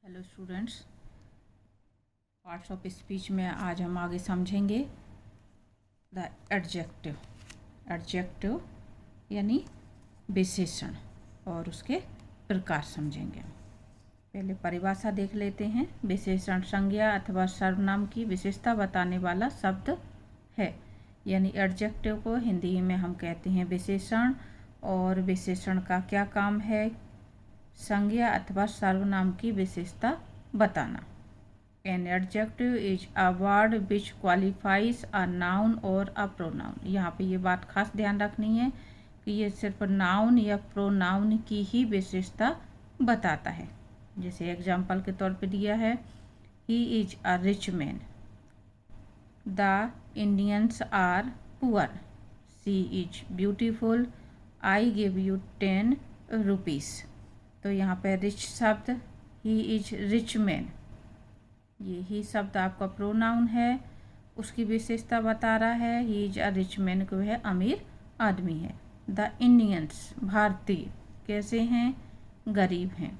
Hello students, parts of speech में आज हम आगे समझेंगे द एडजेक्टिव। एडजेक्टिव यानी विशेषण और उसके प्रकार समझेंगे। पहले परिभाषा देख लेते हैं। विशेषण संज्ञा अथवा सर्वनाम की विशेषता बताने वाला शब्द है, यानी एडजेक्टिव को हिंदी में हम कहते हैं विशेषण। और विशेषण का क्या काम है? संज्ञा अथवा सर्वनाम की विशेषता बताना। An adjective is a word which qualifies a noun और अ प्रोनाउन। यहाँ पे ये बात खास ध्यान रखनी है कि ये सिर्फ नाउन या प्रोनाउन की ही विशेषता बताता है। जैसे एग्जाम्पल के तौर पे दिया है, he is a rich man, the Indians are poor, she is beautiful, I give you 10 rupees. तो यहाँ पे रिच शब्द, ही इज रिच मैन, ये ही शब्द आपका प्रोनाउन है, उसकी विशेषता बता रहा है। He is a rich man को है अमीर आदमी है। द इंडियंस भारतीय कैसे हैं? गरीब हैं।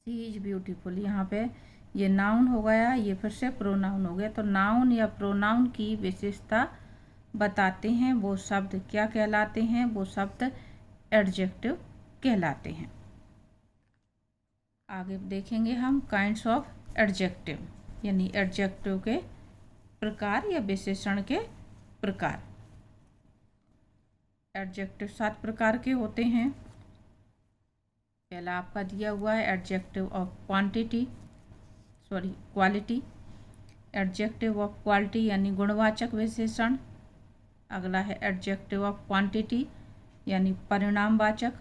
शी इज ब्यूटीफुल, यहाँ पे ये नाउन हो गया, ये फिर से प्रोनाउन हो गया। तो नाउन या प्रोनाउन की विशेषता बताते हैं वो शब्द क्या कहलाते हैं? वो शब्द एडजेक्टिव कहलाते हैं। आगे देखेंगे हम काइंड्स ऑफ एडजेक्टिव, यानी एडजेक्टिव के प्रकार या विशेषण के प्रकार। एडजेक्टिव 7 प्रकार के होते हैं। पहला आपका दिया हुआ है adjective of quality. Adjective of quality यानी गुणवाचक विशेषण। अगला है एडजेक्टिव ऑफ क्वांटिटी यानी परिणामवाचक।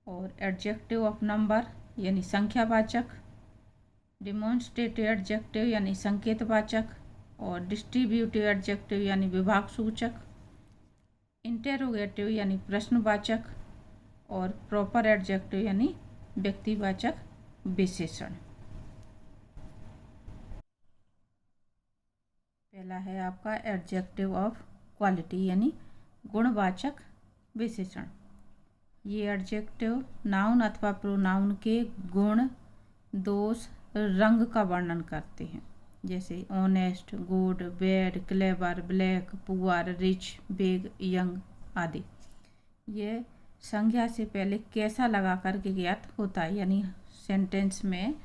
और एडजेक्टिव ऑफ नंबर यानी संख्यावाचक। डिमॉन्स्ट्रेटिव एडजेक्टिव यानी संकेतवाचक। और डिस्ट्रीब्यूटिव एडजेक्टिव यानी विभाग सूचक। इंटेरोगेटिव यानी प्रश्नवाचक। और प्रॉपर एडजेक्टिव यानी व्यक्तिवाचक विशेषण। पहला है आपका एडजेक्टिव ऑफ क्वालिटी यानी गुणवाचक विशेषण। ये एडजेक्टिव नाउन अथवा प्रोनाउन के गुण, दोष, रंग का वर्णन करते हैं। जैसे honest, good, bad, clever, black, poor, rich, big, young आदि। ये संज्ञा से पहले कैसा लगा करके ज्ञात होता है, यानी सेंटेंस में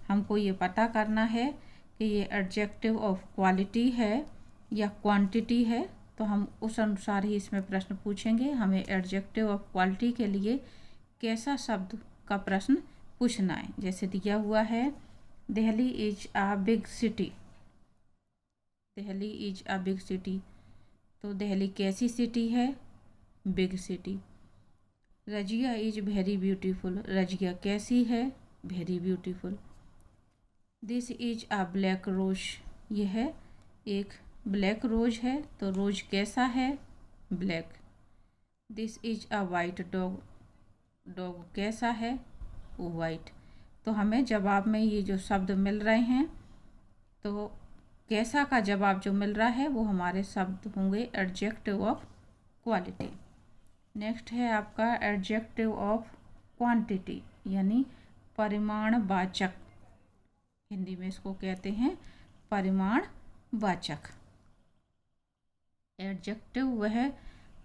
हमको ये पता करना है कि ये एडजेक्टिव ऑफ क्वालिटी है या क्वांटिटी है। तो हम उस अनुसार ही इसमें प्रश्न पूछेंगे। हमें एडजेक्टिव ऑफ क्वालिटी के लिए कैसा शब्द का प्रश्न पूछना है। जैसे दिया हुआ है, Delhi is a big city. Delhi is a big city, तो दिल्ली कैसी सिटी है? Big city. Razia is very beautiful. Razia कैसी है? Very beautiful. This is a black rose. यह है एक ब्लैक रोज है, तो रोज कैसा है? Black. This is a white dog. Dog कैसा है? वाइट। तो हमें जवाब में ये जो शब्द मिल रहे हैं, तो कैसा का जवाब जो मिल रहा है वो हमारे शब्द होंगे एडजेक्टिव ऑफ क्वालिटी। नेक्स्ट है आपका एडजेक्टिव ऑफ क्वांटिटी यानी परिमाणवाचक। हिंदी में इसको कहते हैं परिमाणवाचक। एडजेक्टिव वह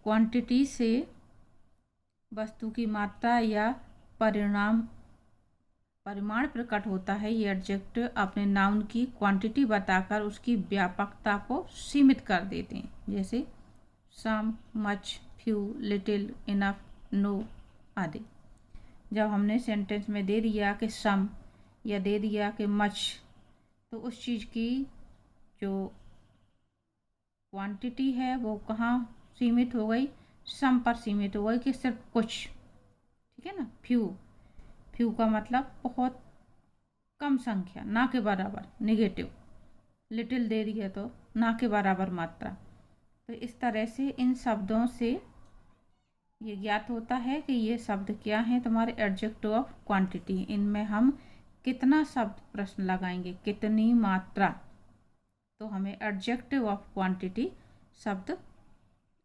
क्वांटिटी से वस्तु की मात्रा या परिमाण प्रकट होता है। ये एडजेक्टिव अपने नाउन की क्वांटिटी बताकर उसकी व्यापकता को सीमित कर देते हैं। जैसे some, much, few, little, enough, no आदि। जब हमने सेंटेंस में दे दिया कि सम या दे दिया कि मच, तो उस चीज़ की जो क्वांटिटी है वो कहाँ सीमित हो गई? सम पर सीमित हो गई कि सिर्फ कुछ। ठीक है ना। फ्यू का मतलब बहुत कम संख्या, ना के बराबर, निगेटिव। लिटिल दे दिया तो ना के बराबर मात्रा। तो इस तरह से इन शब्दों से ये ज्ञात होता है कि ये शब्द क्या हैं? तुम्हारे एडजेक्टिव ऑफ क्वांटिटी। इनमें हम कितना शब्द प्रश्न लगाएंगे, कितनी मात्रा, तो हमें एडजेक्टिव ऑफ क्वांटिटी शब्द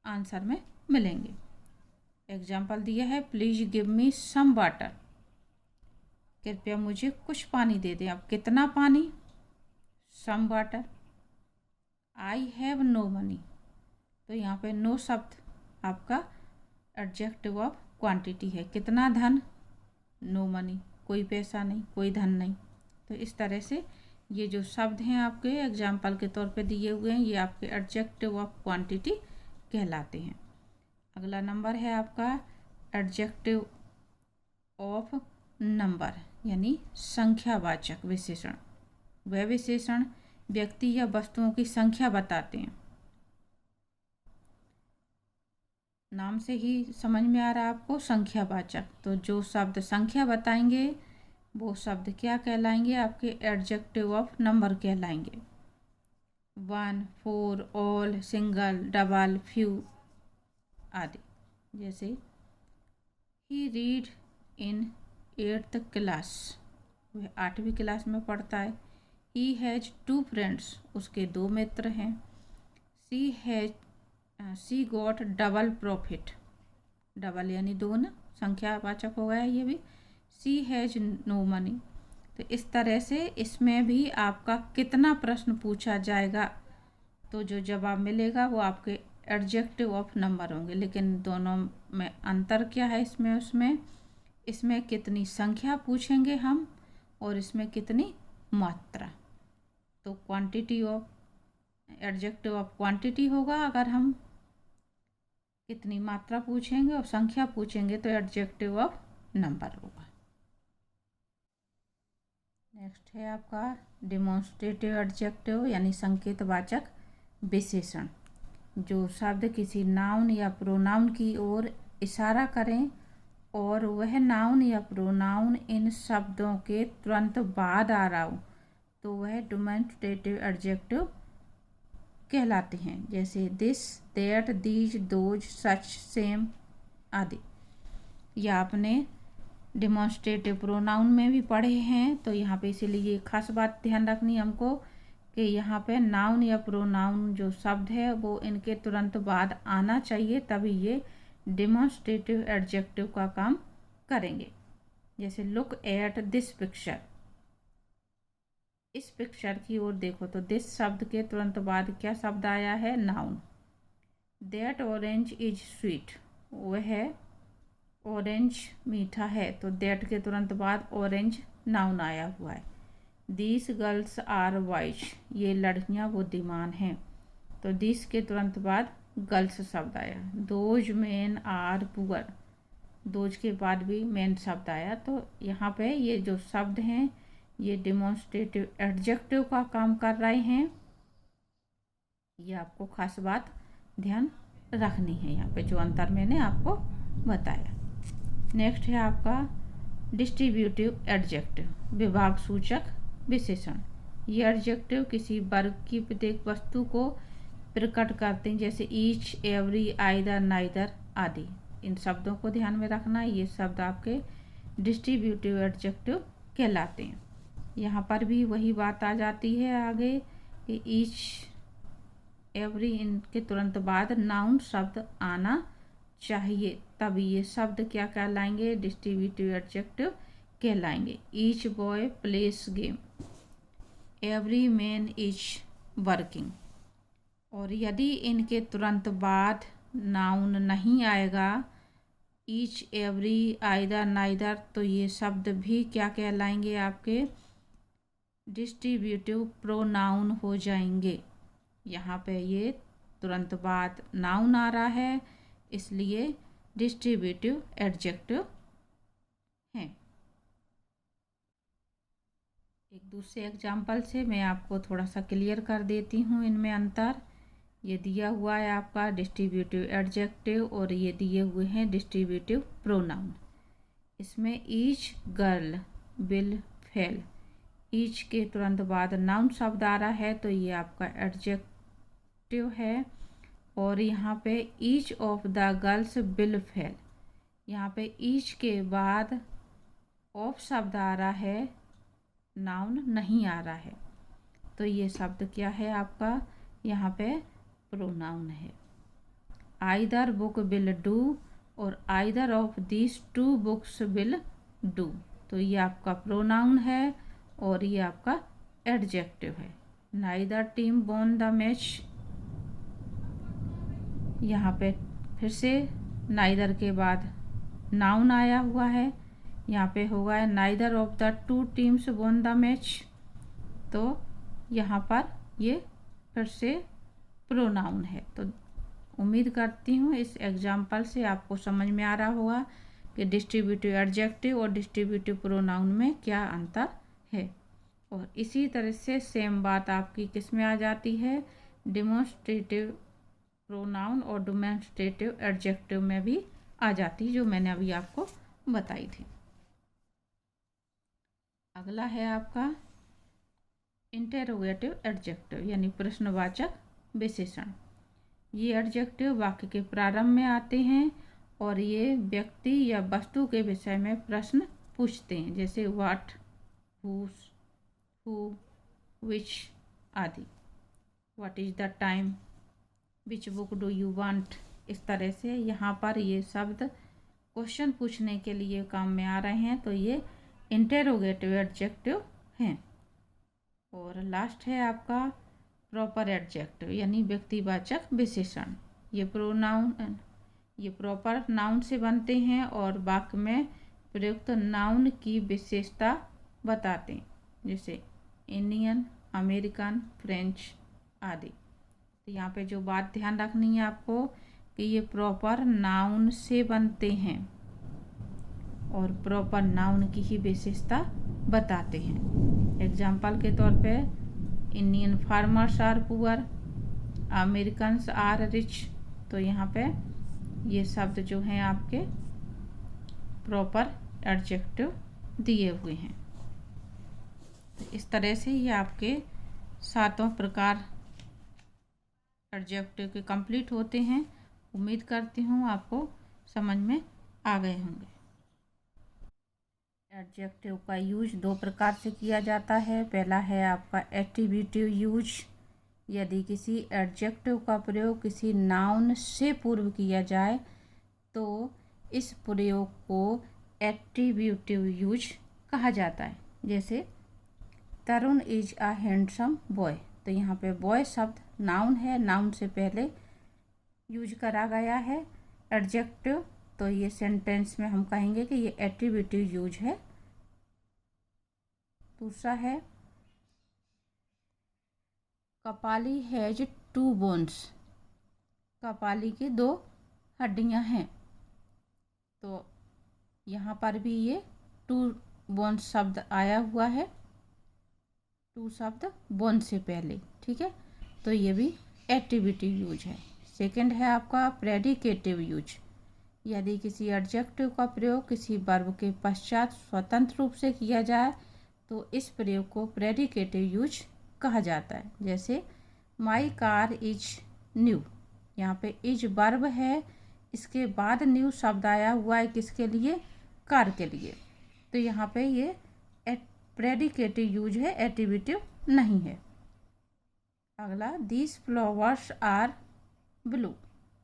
आंसर में मिलेंगे। एग्जाम्पल दिया है, please give me some water. कृपया मुझे कुछ पानी दे दें। अब कितना पानी, some water. I have no money, तो यहाँ पे नो शब्द आपका एडजेक्टिव ऑफ क्वांटिटी है। कितना धन, नो मनी, कोई पैसा नहीं, कोई धन नहीं। तो इस तरह से ये जो शब्द हैं आपके एग्जाम्पल के तौर पे दिए हुए हैं, ये आपके एडजेक्टिव ऑफ क्वांटिटी कहलाते हैं। अगला नंबर है आपका एडजेक्टिव ऑफ नंबर, यानी संख्यावाचक विशेषण। वह विशेषण व्यक्ति या वस्तुओं की संख्या बताते हैं। नाम से ही समझ में आ रहा है आपको, संख्यावाचक। तो जो शब्द संख्या बताएंगे वो शब्द क्या कहलाएंगे, आपके एडजेक्टिव ऑफ नंबर कहलाएंगे। 1, 4, ऑल, सिंगल, डबल, फ्यू आदि। जैसे ही रीड इन 8th क्लास, वह 8वीं क्लास में पढ़ता है। ही हैज़ 2 फ्रेंड्स, उसके 2 मित्र हैं। She got double profit, double यानी 2 ना, संख्यावाचक हो गया ये भी। She has no money. तो इस तरह से इसमें भी आपका कितना प्रश्न पूछा जाएगा तो जो जवाब मिलेगा वो आपके एडजेक्टिव ऑफ नंबर होंगे। लेकिन दोनों में अंतर क्या है, इसमें कितनी संख्या पूछेंगे हम और इसमें कितनी मात्रा। तो quantity of, adjective of quantity होगा अगर हम कितनी मात्रा पूछेंगे, और संख्या पूछेंगे तो एडजेक्टिव ऑफ नंबर होगा। नेक्स्ट है आपका डिमॉन्स्ट्रेटिव एडजेक्टिव, यानी संकेतवाचक विशेषण। जो शब्द किसी नाउन या प्रोनाउन की ओर इशारा करें और वह नाउन या प्रोनाउन इन शब्दों के तुरंत बाद आ रहा हो तो वह डिमॉन्स्ट्रेटिव एडजेक्टिव कहलाते हैं। जैसे this, that, these, those, such, same आदि। यह आपने डिमॉन्स्ट्रेटिव प्रोनाउन में भी पढ़े हैं, तो यहाँ पे इसीलिए ये खास बात ध्यान रखनी हमको कि यहाँ पे नाउन या प्रोनाउन जो शब्द है वो इनके तुरंत बाद आना चाहिए, तभी ये डिमॉन्स्ट्रेटिव एडजेक्टिव का काम करेंगे। जैसे लुक एट दिस पिक्चर, इस पिक्चर की ओर देखो, तो दिस शब्द के तुरंत बाद क्या शब्द आया है, noun. That orange is sweet, वह ऑरेंज मीठा है, तो दैट के तुरंत बाद ऑरेंज नाउन आया हुआ है। दीज गर्ल्स आर वाइज, ये लड़कियां बुद्धिमान हैं, तो दिस के तुरंत बाद गर्ल्स शब्द आया। Those men are poor, those के बाद भी मेन शब्द आया। तो यहाँ पे ये जो शब्द हैं ये डिमॉन्स्ट्रेटिव एडजेक्टिव का काम कर रहे हैं। ये आपको खास बात ध्यान रखनी है, यहाँ पे जो अंतर मैंने आपको बताया। नेक्स्ट है आपका डिस्ट्रीब्यूटिव एडजेक्टिव, विभाग सूचक विशेषण। ये एडजेक्टिव किसी वर्ग की प्रत्येक वस्तु को प्रकट करते हैं, जैसे ईच, एवरी, आइदर, नाइदर आदि। इन शब्दों को ध्यान में रखना, ये शब्द आपके डिस्ट्रीब्यूटिव एडजेक्टिव कहलाते हैं। यहाँ पर भी वही बात आ जाती है आगे कि ईच, एवरी, इनके तुरंत बाद नाउन शब्द आना चाहिए, तभी ये शब्द क्या कहलाएंगे, डिस्ट्रीब्यूटिव एडजेक्टिव कहलाएंगे। Each boy plays game, every man is working. और यदि इनके तुरंत बाद नाउन नहीं आएगा, ईच, एवरी, आइदर, नाइदर, तो ये शब्द भी क्या कहलाएंगे, आपके डिस्ट्रीब्यूटिव प्रोनाउन हो जाएंगे। यहाँ पे ये तुरंत बाद नाउन आ रहा है, इसलिए डिस्ट्रीब्यूटिव एडजेक्टिव हैं। एक दूसरे एग्जाम्पल से मैं आपको थोड़ा सा क्लियर कर देती हूँ इनमें अंतर। ये दिया हुआ है आपका डिस्ट्रीब्यूटिव एडजेक्टिव और ये दिए हुए हैं डिस्ट्रीब्यूटिव प्रोनाउन। इसमें each girl will fail, each के तुरंत बाद नाउन शब्द आ रहा है तो ये आपका एडजेक्टिव है। और यहाँ पे each of the girls will fail, यहाँ पे ईच के बाद ऑफ शब्द आ रहा है, नाउन नहीं आ रहा है, तो ये शब्द क्या है आपका, यहाँ पे प्रोनाउन है। आइदर बुक विल डू और either of these 2 books will do, तो ये आपका प्रोनाउन है और ये आपका एडजेक्टिव है। Neither team won the match, यहाँ पे फिर से नाइदर के बाद नाउन आया हुआ है, यहाँ पे होगा neither of the two teams won the match, तो यहाँ पर ये फिर से प्रोनाउन है। तो उम्मीद करती हूँ इस एग्जाम्पल से आपको समझ में आ रहा होगा कि डिस्ट्रीब्यूटिव एडजेक्टिव और डिस्ट्रीब्यूटिव प्रोनाउन में क्या अंतर है। और इसी तरह से सेम बात आपकी किस में आ जाती है, डिमॉन्स्ट्रेटिव प्रोनाउन और डिमॉन्स्ट्रेटिव एडजेक्टिव में भी आ जाती, जो मैंने अभी आपको बताई थी। अगला है आपका इंटेरोगेटिव एडजेक्टिव यानी प्रश्नवाचक विशेषण। ये एडजेक्टिव वाक्य के प्रारंभ में आते हैं और ये व्यक्ति या वस्तु के विषय में प्रश्न पूछते हैं, जैसे व्हाट, हुज, हु, विच आदि। What is the time, which book do you want. इस तरह से यहाँ पर ये शब्द क्वेश्चन पूछने के लिए काम में आ रहे हैं, तो ये इंटेरोगेटिव एडजेक्टिव हैं। और लास्ट है आपका प्रॉपर एडजेक्टिव यानी व्यक्तिवाचक विशेषण। ये प्रॉपर नाउन से बनते हैं और वाक्य में प्रयुक्त नाउन की विशेषता बताते हैं, जैसे इंडियन, अमेरिकन, फ्रेंच आदि। तो यहाँ पे जो बात ध्यान रखनी है आपको कि ये प्रॉपर नाउन से बनते हैं और प्रॉपर नाउन की ही विशेषता बताते हैं। एग्जाम्पल के तौर पे Indian farmers are poor, Americans are rich. तो यहाँ पे ये शब्द जो हैं आपके प्रॉपर एडजेक्टिव दिए हुए हैं। तो इस तरह से ये आपके 7 प्रकार एडजेक्टिव के कंप्लीट होते हैं। उम्मीद करती हूँ आपको समझ में आ गए होंगे। एडजेक्टिव का यूज 2 प्रकार से किया जाता है। पहला है आपका एट्रीब्यूटिव यूज। यदि किसी एडजेक्टिव का प्रयोग किसी नाउन से पूर्व किया जाए तो इस प्रयोग को एट्रीब्यूटिव यूज कहा जाता है। जैसे तरुण इज अ हैंडसम बॉय, तो यहाँ पे बॉय शब्द नाउन है, नाउन से पहले यूज करा गया है एडजेक्टिव, तो ये सेंटेंस में हम कहेंगे कि ये एट्रीब्यूटिव यूज है। दूसरा है कपाली हैज 2 बोन्स, कपाली की 2 हड्डियां हैं। तो यहाँ पर भी ये 2 बोन्स शब्द आया हुआ है, 2 शब्द बोन से पहले, ठीक है। तो ये भी एट्रीब्यूटिव यूज है। सेकंड है आपका प्रेडिकेटिव यूज। यदि किसी एडजेक्टिव का प्रयोग किसी वर्ब के पश्चात स्वतंत्र रूप से किया जाए तो इस प्रयोग को प्रेडिकेटिव यूज कहा जाता है। जैसे माई कार इज न्यू, यहाँ पे इज वर्ब है, इसके बाद न्यू शब्द आया हुआ है किसके लिए, कार के लिए। तो यहाँ पे ये प्रेडिकेटिव यूज है, एट्रीब्यूटिव नहीं है। अगला दिस फ्लावर्स आर ब्लू,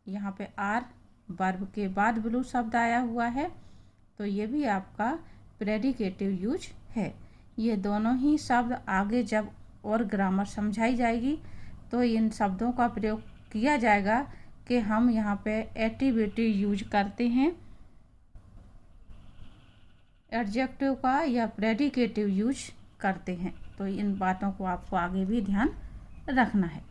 यहाँ पे आर वर्ब के बाद ब्लू शब्द आया हुआ है, तो ये भी आपका प्रेडिकेटिव यूज है। ये दोनों ही शब्द आगे जब और ग्रामर समझाई जाएगी तो इन शब्दों का प्रयोग किया जाएगा कि हम यहाँ पे एट्रीब्यूटिव यूज करते हैं एडजेक्टिव का या प्रेडिकेटिव यूज करते हैं। तो इन बातों को आपको आगे भी ध्यान रखना है।